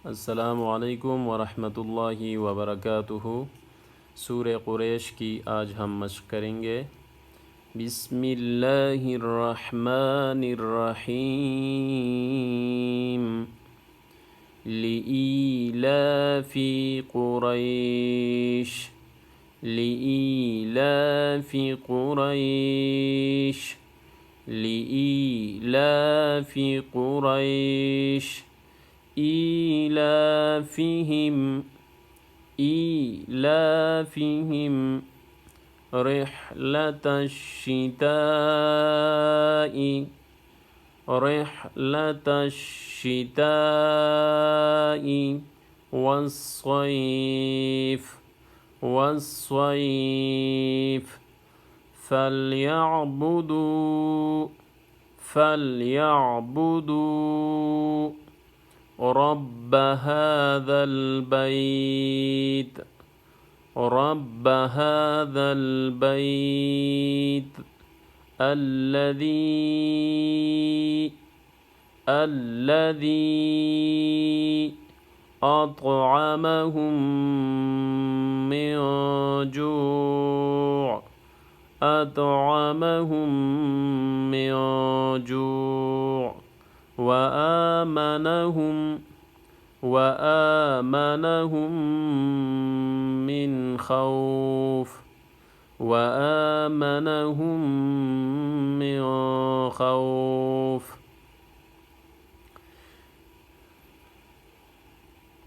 अस्सलामुअलैकुम वरहमतुल्लाहि वबरकातुहु। सूरे कुरैश की आज हम मश्क करेंगे। बिस्मिल्लाहिर्रहमानिर्रहीम। लिईलाफि कुरैश, लिईलाफि कुरैश, लिईलाफि कुरैश। إيلافهم رحلة الشتاء والصيف فليعبدوا رب هذا البيت الذي أطعمهم من جوع وآمنهم من خوف